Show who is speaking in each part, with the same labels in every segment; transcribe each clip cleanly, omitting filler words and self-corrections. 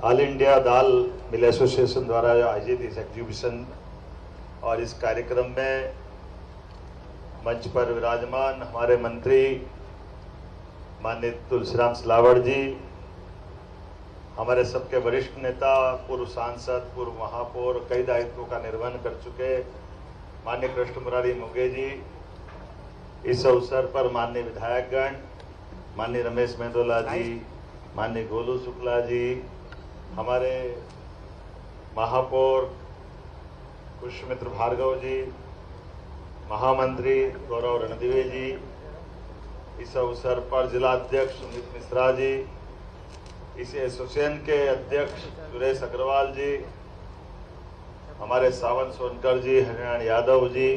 Speaker 1: All India दाल mill association द्वारा आयोजित इस एग्जीबिशन और इस कार्यक्रम में मंच पर विराजमान हमारे मंत्री माननीय तुलसीराम सिलावट जी, हमारे सबके वरिष्ठ नेता, पूर्व सांसद, पूर्व महापौर, कई दायित्वों का निर्वहन कर चुके माननीय कृष्ण मुरारी मोघे जी, इस अवसर पर माननीय विधायकगण, माननीय रमेश मेंदोला जी, माननीय गोलू शुक्ला जी, हमारे महापौर पुष्यमित्र भार्गव जी, महामंत्री गौरव रणदिवे जी, इस अवसर पर जिला अध्यक्ष सुमित मिश्रा जी, इस एसोसिएशन के अध्यक्ष सुरेश अग्रवाल जी, हमारे सावन सोनकर जी, हरियाणा यादव जी,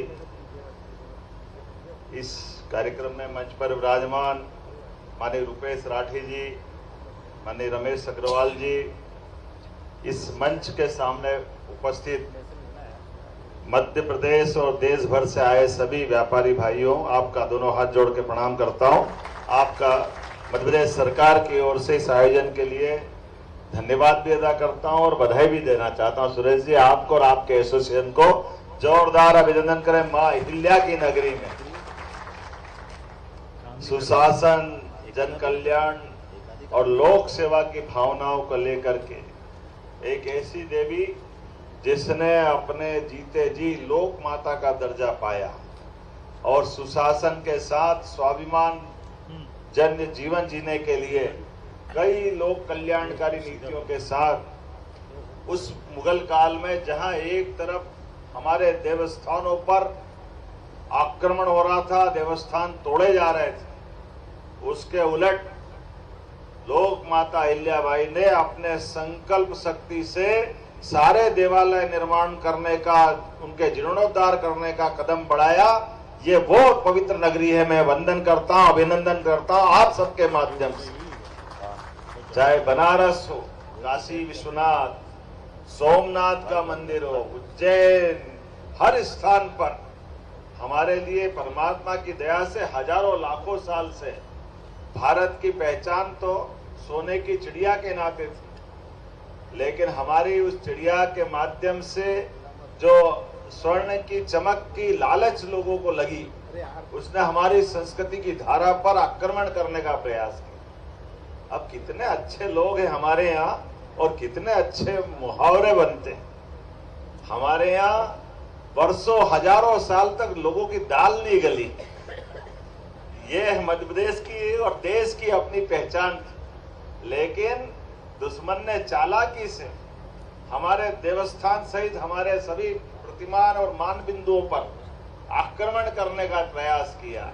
Speaker 1: इस कार्यक्रम में मंच पर विराजमान माननीय रुपेश राठी जी, माननीय रमेश अग्रवाल जी, इस मंच के सामने उपस्थित मध्य प्रदेश और देश भर से आए सभी व्यापारी भाइयों, आपका दोनों हाथ जोड़ के प्रणाम करता हूं। आपका मध्य प्रदेश सरकार की ओर से इस आयोजन के लिए धन्यवाद भी अदा करता हूं और बधाई भी देना चाहता हूं। सुरेश जी, आपको और आपके एसोसिएशन को जोरदार अभिनंदन करें। मां अहिल्या की नगरी में सुशासन, जन कल्याण और लोक सेवा की भावनाओं को लेकर के एक ऐसी देवी जिसने अपने जीते जी लोक माता का दर्जा पाया और सुशासन के साथ स्वाभिमान जन्य जीवन जीने के लिए कई लोक कल्याणकारी नीतियों के साथ उस मुगल काल में जहां एक तरफ हमारे देवस्थानों पर आक्रमण हो रहा था, देवस्थान तोड़े जा रहे थे, उसके उलट लोक माता अहिल्याबाई ने अपने संकल्प शक्ति से सारे देवालय निर्माण करने का, उनके जीर्णोद्धार करने का कदम बढ़ाया। ये वो पवित्र नगरी है। मैं वंदन करता हूं, अभिनंदन करता हूं आप सबके माध्यम से। चाहे बनारस हो, काशी विश्वनाथ, सोमनाथ का मंदिर हो, उज्जैन, हर स्थान पर हमारे लिए परमात्मा की दया से हजारों लाखों साल से भारत की पहचान तो सोने की चिड़िया के नाते थी, लेकिन हमारी उस चिड़िया के माध्यम से जो स्वर्ण की चमक की लालच लोगों को लगी, उसने हमारी संस्कृति की धारा पर आक्रमण करने का प्रयास किया। अब कितने अच्छे लोग हैं हमारे यहाँ और कितने अच्छे मुहावरे बनते हैं। हमारे यहाँ वर्षों हजारों साल तक लोगों की दाल नहीं गली। ये मध्य प्रदेश की और देश की अपनी पहचान थी, लेकिन दुश्मन ने चालाकी से हमारे देवस्थान सहित हमारे सभी प्रतिमान और मान बिंदुओं पर आक्रमण करने का प्रयास किया।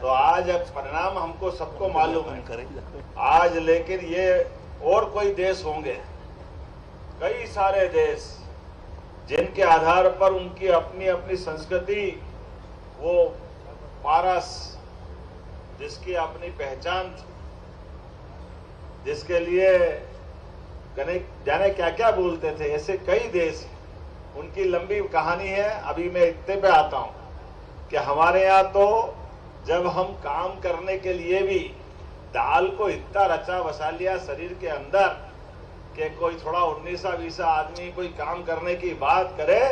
Speaker 1: तो आज परिणाम हमको सबको मालूम है। आज लेकिन ये और कोई देश होंगे, कई सारे देश, जिनके आधार पर उनकी अपनी अपनी संस्कृति, वो पारस, जिसकी अपनी पहचान थी, जिसके लिए जाने क्या क्या बोलते थे, ऐसे कई देश, उनकी लंबी कहानी है। अभी मैं इतने पे आता हूं कि हमारे यहाँ तो जब हम काम करने के लिए भी दाल को इतना रचा बसा लिया शरीर के अंदर कि कोई थोड़ा 19-20 आदमी कोई काम करने की बात करे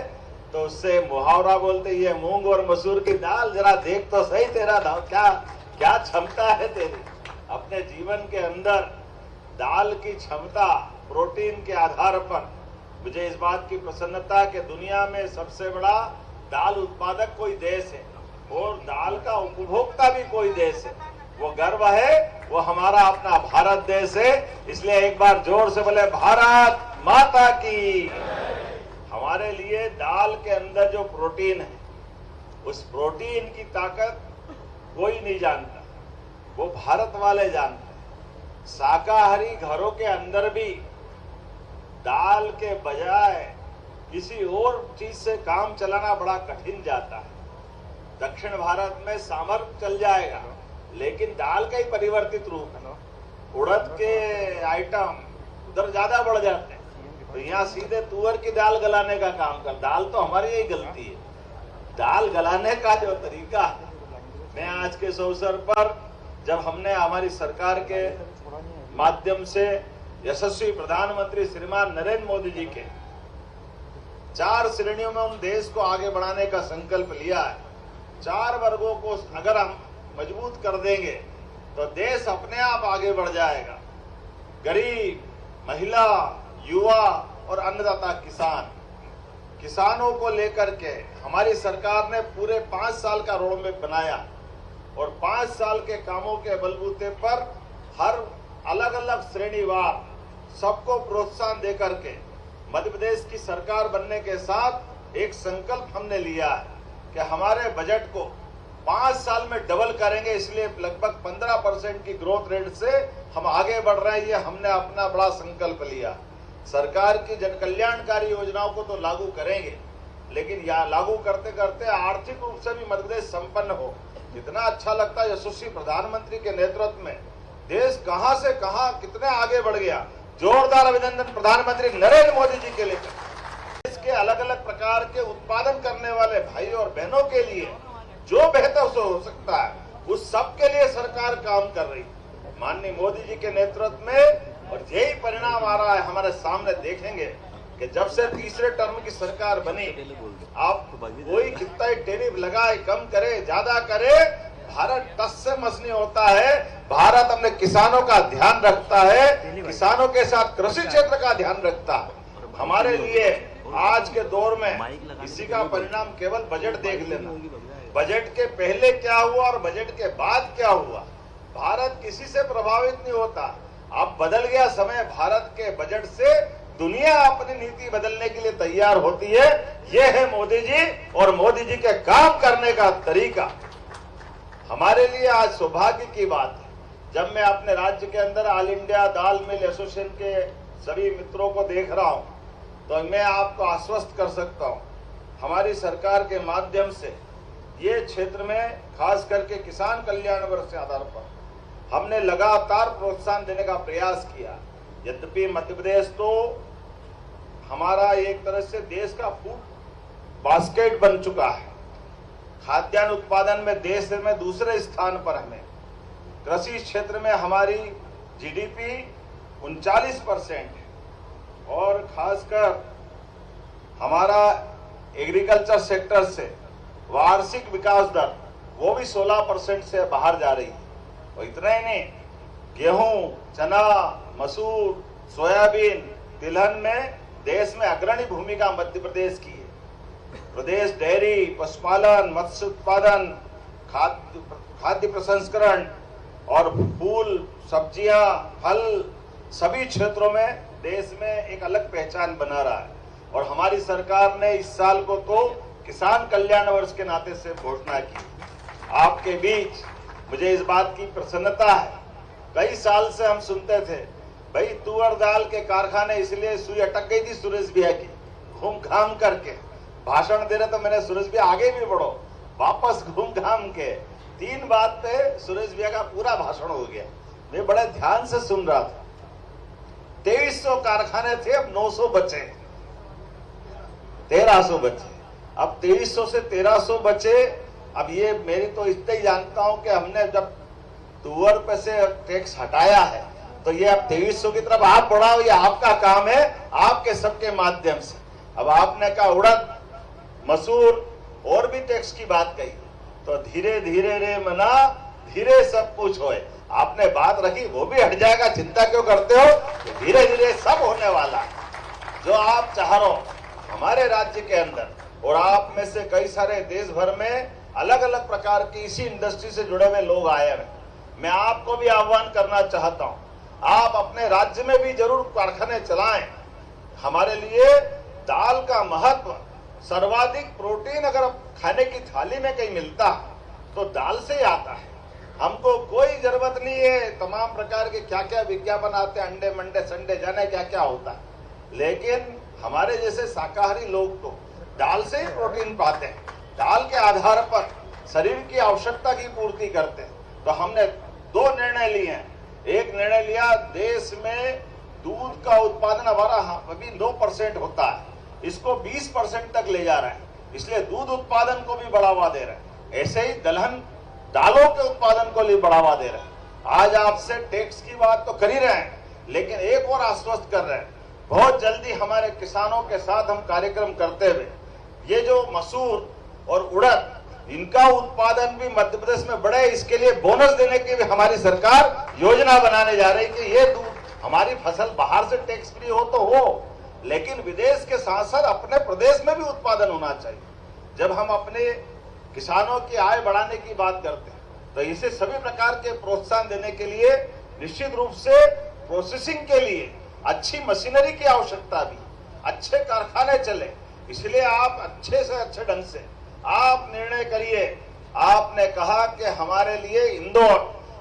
Speaker 1: तो उससे मुहावरा बोलते, ये मूंग और मसूर की दाल, जरा देख तो सही तेरा क्या क्या क्षमता है तेरी। अपने जीवन के अंदर दाल की क्षमता, प्रोटीन के आधार पर मुझे इस बात की प्रसन्नता कि दुनिया में सबसे बड़ा दाल उत्पादक कोई देश है और दाल का उपभोक्ता भी कोई देश है। वो गर्व है, वो हमारा अपना भारत देश है। इसलिए एक बार जोर से बोले, भारत माता की। हमारे लिए दाल के अंदर जो प्रोटीन है, उस प्रोटीन की ताकत कोई नहीं जानता, वो भारत वाले जानते हैं। शाकाहारी घरों के अंदर भी दाल के बजाय किसी और चीज से काम चलाना बड़ा कठिन जाता है। दक्षिण भारत में सांभर चल जाएगा, लेकिन दाल का ही परिवर्तित रूप है। उड़द के आइटम उधर ज्यादा बढ़ जाते हैं, तो यहाँ सीधे तुअर की दाल गलाने का काम कर। दाल तो हमारी यही गलती है। दाल गलाने का जो तरीका है, मैं आज के इस अवसर पर जब हमने हमारी सरकार के माध्यम से यशस्वी प्रधानमंत्री श्रीमान नरेंद्र मोदी जी के 4 श्रेणियों में हम देश को आगे बढ़ाने का संकल्प लिया है। 4 वर्गों को अगर हम मजबूत कर देंगे तो देश अपने आप आगे बढ़ जाएगा। गरीब, महिला, युवा और अन्नदाता किसान। किसानों को लेकर के हमारी सरकार ने पूरे 5 साल का रोड मैप बनाया और 5 साल के कामों के बलबूते पर हर अलग अलग श्रेणीवार सबको प्रोत्साहन देकर के मध्य प्रदेश की सरकार बनने के साथ एक संकल्प हमने लिया है कि हमारे बजट को 5 साल में डबल करेंगे। इसलिए लगभग 15% की ग्रोथ रेट से हम आगे बढ़ रहे हैं। ये हमने अपना बड़ा संकल्प लिया। सरकार की जन कल्याणकारी योजनाओं को तो लागू करेंगे, लेकिन यह लागू करते करते आर्थिक रूप से भी मध्य प्रदेश संपन्न हो। इतना अच्छा लगता है यशस्वी प्रधानमंत्री के नेतृत्व में देश कहां से कहां कितने आगे बढ़ गया। जोरदार अभिनंदन प्रधानमंत्री नरेंद्र मोदी जी के लिए। देश के अलग अलग प्रकार के उत्पादन करने वाले भाई और बहनों के लिए जो बेहतर से हो सकता है उस सब के लिए सरकार काम कर रही है माननीय मोदी जी के नेतृत्व में। और यही परिणाम आ रहा है हमारे सामने। देखेंगे कि जब से तीसरे टर्म की सरकार बनी, आप कोई कितना ही टैरिफ लगाए, कम करे, ज्यादा करे, भारत टस से मस नहीं होता है। भारत अपने किसानों का ध्यान रखता है, किसानों के साथ कृषि क्षेत्र का ध्यान रखता है। हमारे लिए आज के दौर में इसी का परिणाम केवल बजट देख लेना। बजट के पहले क्या हुआ और बजट के बाद क्या हुआ, भारत किसी से प्रभावित नहीं होता। अब बदल गया समय। भारत के बजट से दुनिया अपनी नीति बदलने के लिए तैयार होती है। ये है मोदी जी और मोदी जी के काम करने का तरीका। हमारे लिए आज सौभाग्य की बात है जब मैं अपने राज्य के अंदर ऑल इंडिया दाल मिल एसोसिएशन के सभी मित्रों को देख रहा हूं, तो मैं आपको आश्वस्त कर सकता हूं हमारी सरकार के माध्यम से ये क्षेत्र में खास करके किसान कल्याण वर्ष के आधार पर हमने लगातार प्रोत्साहन देने का प्रयास किया। यद्यपि मध्य प्रदेश तो हमारा एक तरह से देश का फूड बास्केट बन चुका है। खाद्यान्न उत्पादन में देश में दूसरे स्थान पर हमें। कृषि क्षेत्र में हमारी जीडीपी 39% है और खासकर हमारा एग्रीकल्चर सेक्टर से वार्षिक विकास दर वो भी 16% से बाहर जा रही है। और इतना ही नहीं, गेहूं, चना, मसूर, सोयाबीन, तिलहन में देश में अग्रणी भूमिका मध्य प्रदेश की है। प्रदेश डेयरी, पशुपालन, मत्स्य उत्पादन, खाद्य प्रसंस्करण और फूल, सब्जियां, फल सभी क्षेत्रों में देश में एक अलग पहचान बना रहा है। और हमारी सरकार ने इस साल को तो किसान कल्याण वर्ष के नाते से घोषणा की। आपके बीच मुझे इस बात की प्रसन्नता है। कई साल से हम सुनते थे भाई तुअर दाल के कारखाने, इसलिए सुई अटक गई थी सुरेश भैया की। घूम घाम करके भाषण दे रहे तो मैंने सुरेश भैया आगे भी बढ़ो, वापस घूम घाम के 3 बात पे सुरेश भैया का पूरा भाषण हो गया। मैं बड़े ध्यान से सुन रहा था। 2300 कारखाने थे, अब 900 बचे, 1300 बचे। अब 2300 से 1300 बचे। अब ये मेरी तो इतना ही जानता हूं कि हमने जब तुअर पे से टैक्स हटाया है तो ये अब 2300 की तरफ आप बढ़ाओ। ये आपका काम है, आपके सबके माध्यम से। अब आपने कहा उड़द, मसूर और भी टैक्स की बात कही, तो धीरे धीरे रे मना धीरे सब कुछ होए। आपने बात रखी, वो भी हट जाएगा, चिंता क्यों करते हो। धीरे धीरे सब होने वाला है जो आप चाह रहे हो हमारे राज्य के अंदर। और आप में से कई सारे देश भर में अलग अलग प्रकार की इसी इंडस्ट्री से जुड़े हुए लोग आए हैं। मैं आपको भी आह्वान करना चाहता हूं, आप अपने राज्य में भी जरूर कारखाने चलाएं। हमारे लिए दाल का महत्व, सर्वाधिक प्रोटीन अगर खाने की थाली में कहीं मिलता है तो दाल से ही आता है। हमको कोई जरूरत नहीं है तमाम प्रकार के क्या क्या विज्ञापन आते हैं, अंडे मंडे संडे जाने क्या क्या होता है। लेकिन हमारे जैसे शाकाहारी लोग तो दाल से ही प्रोटीन पाते हैं। दाल के आधार पर शरीर की आवश्यकता की पूर्ति करते हैं। तो हमने 2 निर्णय लिए हैं। एक निर्णय लिया, देश में दूध का उत्पादन हमारा अभी 9% होता है, इसको 20% तक ले जा रहे हैं। इसलिए दूध उत्पादन को भी बढ़ावा दे रहे हैं। ऐसे ही दलहन दालों के उत्पादन को भी बढ़ावा दे रहे हैं। आज आपसे टैक्स की बात तो कर ही रहे हैं, लेकिन एक और आश्वस्त कर रहे हैं, बहुत जल्दी हमारे किसानों के साथ हम कार्यक्रम करते हुए ये जो मसूर और उड़द इनका उत्पादन भी मध्य प्रदेश में बढ़े, इसके लिए बोनस देने की भी हमारी सरकार योजना बनाने जा रही है कि ये हमारी फसल बाहर से टैक्स फ्री हो तो हो, लेकिन विदेश के साथ साथ अपने प्रदेश में भी उत्पादन होना चाहिए। जब हम अपने किसानों की आय बढ़ाने की बात करते हैं तो इसे सभी प्रकार के प्रोत्साहन देने के लिए निश्चित रूप से प्रोसेसिंग के लिए अच्छी मशीनरी की आवश्यकता भी, अच्छे कारखाने चले, इसलिए आप अच्छे से अच्छे ढंग से आप निर्णय करिए। आपने कहा कि हमारे लिए इंदौर,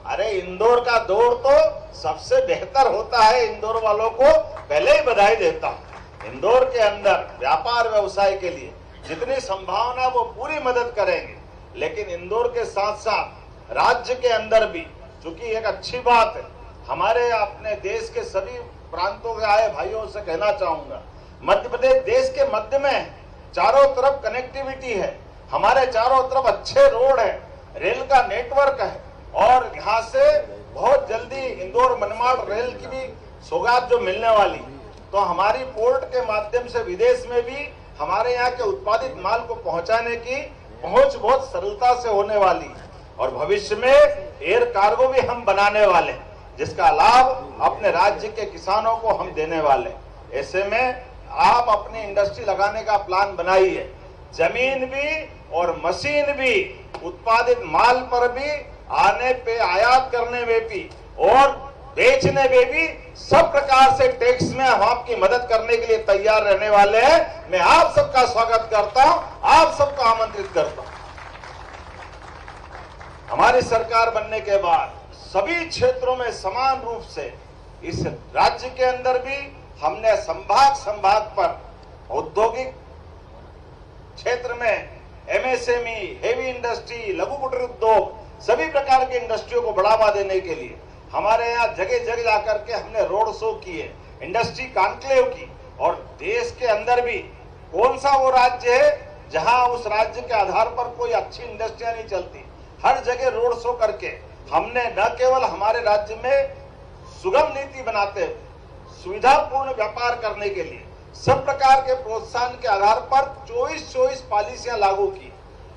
Speaker 1: अरे इंदौर का दौर तो सबसे बेहतर होता है, इंदौर वालों को पहले ही बधाई देता हूं। इंदौर के अंदर व्यापार व्यवसाय के लिए जितनी संभावना वो पूरी मदद करेंगे, लेकिन इंदौर के साथ साथ राज्य के अंदर भी, चूंकि एक अच्छी बात है, हमारे अपने देश के सभी प्रांतों के आए भाइयों से कहना चाहूंगा, मध्य प्रदेश देश के मध्य में है, चारों तरफ कनेक्टिविटी है, हमारे चारों तरफ अच्छे रोड है, रेल का नेटवर्क है, और यहाँ से बहुत जल्दी इंदौर मनमाड़ रेल की भी सौगात जो मिलने वाली, तो हमारी पोर्ट के माध्यम से विदेश में भी हमारे यहाँ के उत्पादित माल को पहुंचाने की पहुंच बहुत सरलता से होने वाली, और भविष्य में एयर कार्गो भी हम बनाने वाले, जिसका लाभ अपने राज्य के किसानों को हम देने वाले। ऐसे में आप अपनी इंडस्ट्री लगाने का प्लान बनाइए, जमीन भी और मशीन भी, उत्पादित माल पर भी, आने पे आयात करने में भी और बेचने में भी सब प्रकार से टैक्स में हम आपकी मदद करने के लिए तैयार रहने वाले हैं। मैं आप सबका स्वागत करता हूं, आप सबको आमंत्रित करता हूं। हमारी सरकार बनने के बाद सभी क्षेत्रों में समान रूप से इस राज्य के अंदर भी हमने संभाग पर औद्योगिक क्षेत्र में एमएसएमई, हेवी इंडस्ट्री, लघु कुटीर उद्योग, सभी प्रकार की इंडस्ट्रियों को बढ़ावा देने के लिए हमारे यहाँ जगह जगह जाकर के हमने रोड शो किए, इंडस्ट्री कॉन्क्लेव की, और देश के अंदर भी कौन सा वो राज्य है जहां उस राज्य के आधार पर कोई अच्छी इंडस्ट्रियां नहीं चलती, हर जगह रोड शो करके हमने न केवल हमारे राज्य में सुगम नीति बनाते हुए सुविधापूर्ण व्यापार करने के लिए सब प्रकार के प्रोत्साहन के आधार पर 24 पॉलिसियां लागू की।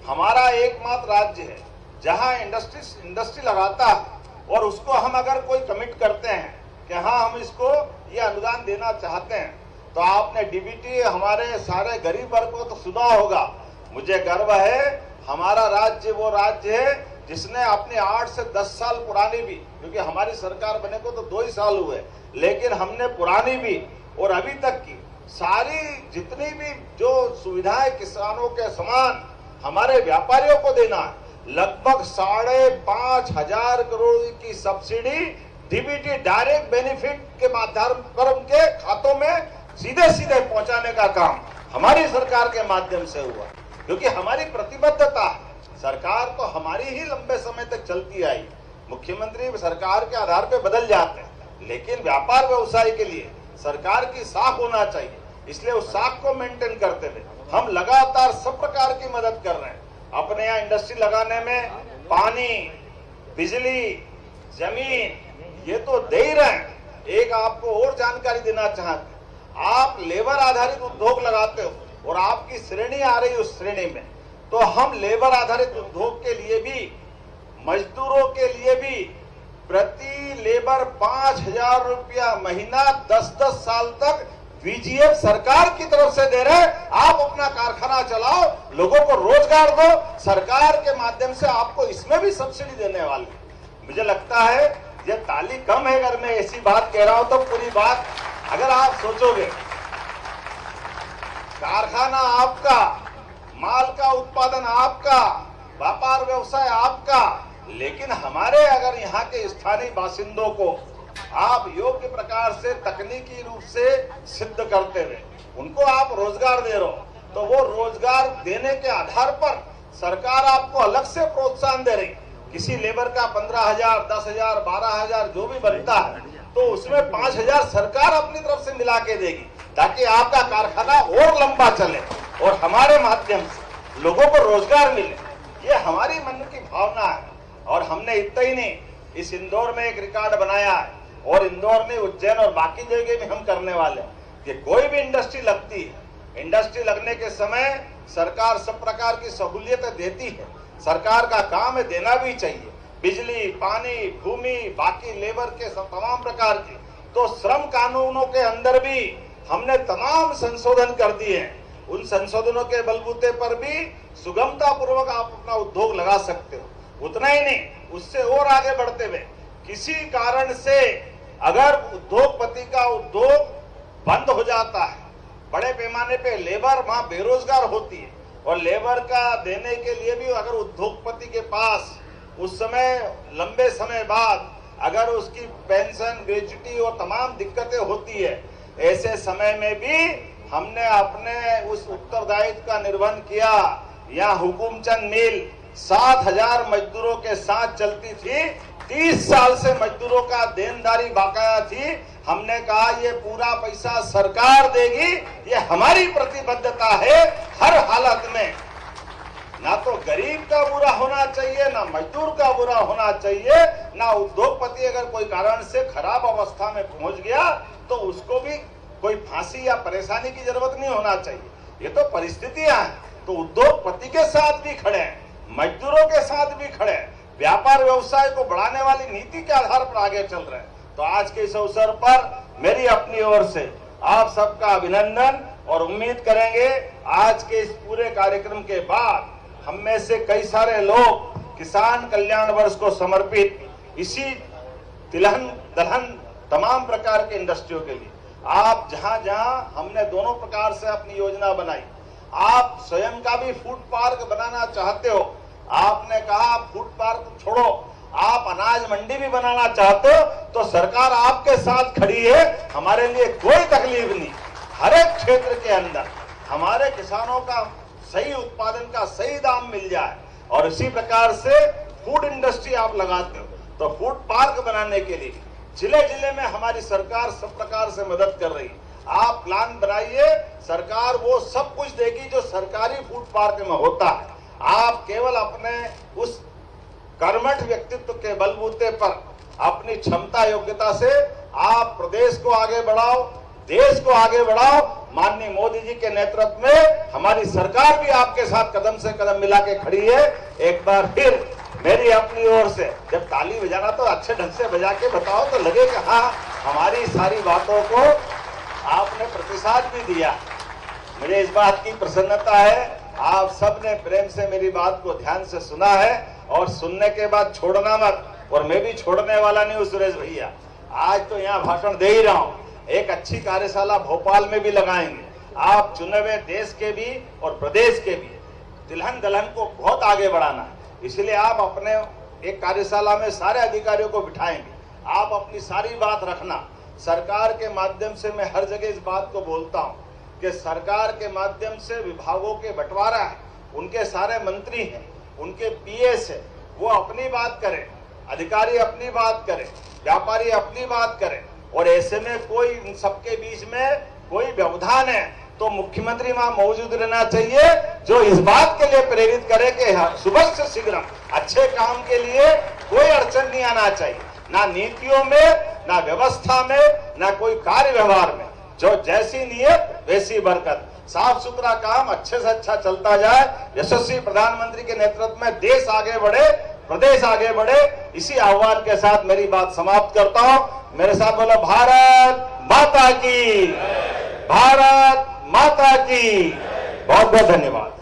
Speaker 1: हमारा एकमात्र राज्य है जहां इंडस्ट्री लगाता है और उसको हम अगर कोई कमिट करते हैं कि हाँ हम इसको ये अनुदान देना चाहते हैं, तो आपने डीबीटी हमारे सारे गरीब वर्ग को तो सुना होगा। मुझे गर्व है, हमारा राज्य वो राज्य है जिसने अपने 8 से 10 साल पुरानी भी, क्योंकि हमारी सरकार बने को तो 2 ही साल हुए, लेकिन हमने पुरानी भी और अभी तक की सारी जितनी भी जो सुविधाएं किसानों के समान हमारे व्यापारियों को देना है, लगभग 5,500 करोड़ की सब्सिडी डीबीटी डायरेक्ट बेनिफिट के माध्यम पर उनके खातों में सीधे पहुंचाने का काम हमारी सरकार के माध्यम से हुआ, क्योंकि हमारी प्रतिबद्धता है। सरकार तो हमारी ही लंबे समय तक चलती आई, मुख्यमंत्री सरकार के आधार पर बदल जाते हैं, लेकिन व्यापार व्यवसाय के लिए सरकार की साख होना चाहिए, इसलिए उस साख को मेंटेन करते हुए हम लगातार सब प्रकार की मदद कर रहे हैं। अपने यहाँ इंडस्ट्री लगाने में पानी, बिजली, जमीन ये तो दे ही रहे हैं। एक आपको और जानकारी देना चाहते हैं, आप लेबर आधारित उद्योग लगाते हो और आपकी श्रेणी आ रही है उस श्रेणी में, तो हम लेबर आधारित उद्योग के लिए भी, मजदूरों के लिए भी प्रति लेबर 5,000 रुपया महीना 10-10 साल तक VGF सरकार की तरफ से दे रहे हैं। आप अपना कारखाना चलाओ, लोगों को रोजगार दो, सरकार के माध्यम से आपको इसमें भी सब्सिडी देने वाले। मुझे लगता है ये ताली कम है अगर मैं ऐसी बात कह रहा हूं, तो पूरी बात अगर आप सोचोगे, कारखाना आपका, माल का उत्पादन आपका, व्यापार व्यवसाय आपका, लेकिन हमारे अगर यहाँ के स्थानीय बासिंदों को आप योग्य प्रकार से तकनीकी रूप से सिद्ध करते हुए उनको आप रोजगार दे रहे हो, तो वो रोजगार देने के आधार पर सरकार आपको अलग से प्रोत्साहन दे रही। किसी लेबर का 15,000, 10,000, 12,000 जो भी बनता है, तो उसमें 5,000 सरकार अपनी तरफ से मिला के देगी, ताकि आपका कारखाना और लंबा चले और हमारे माध्यम से लोगों को रोजगार मिले। ये हमारी मन की भावना है। और हमने इतना ही नहीं, इस इंदौर में एक रिकॉर्ड बनाया है, और इंदौर में, उज्जैन और बाकी जगह भी हम करने वाले हैं कि कोई भी इंडस्ट्री लगती है, इंडस्ट्री लगने के समय सरकार सब प्रकार की सहूलियतें देती है। सरकार का काम है, देना भी चाहिए, बिजली, पानी, भूमि, बाकी लेबर के तमाम प्रकार की। तो श्रम कानूनों के अंदर भी हमने तमाम संशोधन कर दिए हैं। उन संशोधनों के बलबूते पर भी सुगमता पूर्वक आप अपना उद्योग लगा सकते हो। उतना ही नहीं, उससे और आगे बढ़ते हुए किसी कारण से अगर उद्योगपति का उद्योग बंद हो जाता है, बड़े पैमाने पे लेबर वहां बेरोजगार होती है, और लेबर का देने के लिए भी अगर उद्योगपति के पास उस समय लंबे समय बाद अगर उसकी पेंशन, ग्रेच्युटी और तमाम दिक्कतें होती है, ऐसे समय में भी हमने अपने उस उत्तरदायित्व का निर्वहन किया। यहाँ हुकुमचंद मिल 7,000 मजदूरों के साथ चलती थी, 30 साल से मजदूरों का देनदारी बकाया थी। हमने कहा ये पूरा पैसा सरकार देगी, ये हमारी प्रतिबद्धता है। हर हालत में ना तो गरीब का बुरा होना चाहिए, ना मजदूर का बुरा होना चाहिए, ना उद्योगपति अगर कोई कारण से खराब अवस्था में पहुंच गया तो उसको भी कोई फांसी या परेशानी की जरूरत नहीं होना चाहिए। ये तो परिस्थितियां हैं। तो उद्योगपति के साथ भी खड़े हैं, मजदूरों के साथ भी खड़े हैं, व्यापार व्यवसाय को बढ़ाने वाली नीति के आधार पर आगे चल रहे हैं। तो आज के इस अवसर पर मेरी अपनी ओर से आप सबका अभिनंदन, और उम्मीद करेंगे आज के इस पूरे कार्यक्रम के बाद हम में से कई सारे लोग किसान कल्याण वर्ष को समर्पित इसी तिलहन दलहन तमाम प्रकार के इंडस्ट्रियों के लिए आप जहां जहां हमने दोनों प्रकार से अपनी योजना बनाई, आप स्वयं का भी फूड पार्क बनाना चाहते हो, आपने कहा आप फूड पार्क छोड़ो, आप अनाज मंडी भी बनाना चाहते हो, तो सरकार आपके साथ खड़ी है। हमारे लिए कोई तकलीफ नहीं। हर एक क्षेत्र के अंदर हमारे किसानों का सही उत्पादन का सही दाम मिल जाए, और इसी प्रकार से फूड इंडस्ट्री आप लगाते हो, तो फूड पार्क बनाने के लिए जिले जिले में हमारी सरकार सब प्रकार से मदद कर रही है। आप प्लान बनाइए, सरकार वो सब कुछ देगी जो सरकारी फूड पार्क में होता है। आप केवल अपने उस कर्मठ व्यक्तित्व के बलबूते पर अपनी क्षमता योग्यता से आप प्रदेश को आगे बढ़ाओ, देश को आगे बढ़ाओ। माननीय मोदी जी के नेतृत्व में हमारी सरकार भी आपके साथ कदम से कदम मिला के खड़ी है। एक बार फिर मेरी अपनी ओर से, जब ताली बजाना तो अच्छे ढंग से बजा के बताओ तो लगे कि हाँ हमारी सारी बातों को आपने प्रतिसाद भी दिया। मुझे इस बात की प्रसन्नता है, आप सबने प्रेम से मेरी बात को ध्यान से सुना है, और सुनने के बाद छोड़ना मत। और मैं भी छोड़ने वाला नहीं हूँ सुरेश भैया, आज तो यहाँ भाषण दे ही रहा हूँ। एक अच्छी कार्यशाला भोपाल में भी लगाएंगे। आप चुने हुए देश के भी और प्रदेश के भी तिलहन दलहन को बहुत आगे बढ़ाना है, इसलिए आप अपने एक कार्यशाला में सारे अधिकारियों को बिठाएंगे। आप अपनी सारी बात रखना। सरकार के माध्यम से मैं हर जगह इस बात को बोलता हूँ कि सरकार के माध्यम से विभागों के बंटवारा है, उनके सारे मंत्री हैं, उनके पीएस है, वो अपनी बात करें, अधिकारी अपनी बात करें, व्यापारी अपनी बात करें, और ऐसे में कोई इन सबके बीच में कोई व्यवधान है तो मुख्यमंत्री वहां मौजूद रहना चाहिए, जो इस बात के लिए प्रेरित करे कि सुबह से शीघ्र अच्छे काम के लिए कोई अड़चन नहीं आना चाहिए, ना नीतियों में, ना व्यवस्था में, ना कोई कार्य व्यवहार में। जो जैसी नियत वैसी बरकत। साफ सुथरा काम अच्छे से अच्छा चलता जाए। यशस्वी प्रधानमंत्री के नेतृत्व में देश आगे बढ़े, प्रदेश आगे बढ़े, इसी आह्वान के साथ मेरी बात समाप्त करता हूं। मेरे साथ बोलो भारत माता की, भारत माता की। बहुत बहुत धन्यवाद।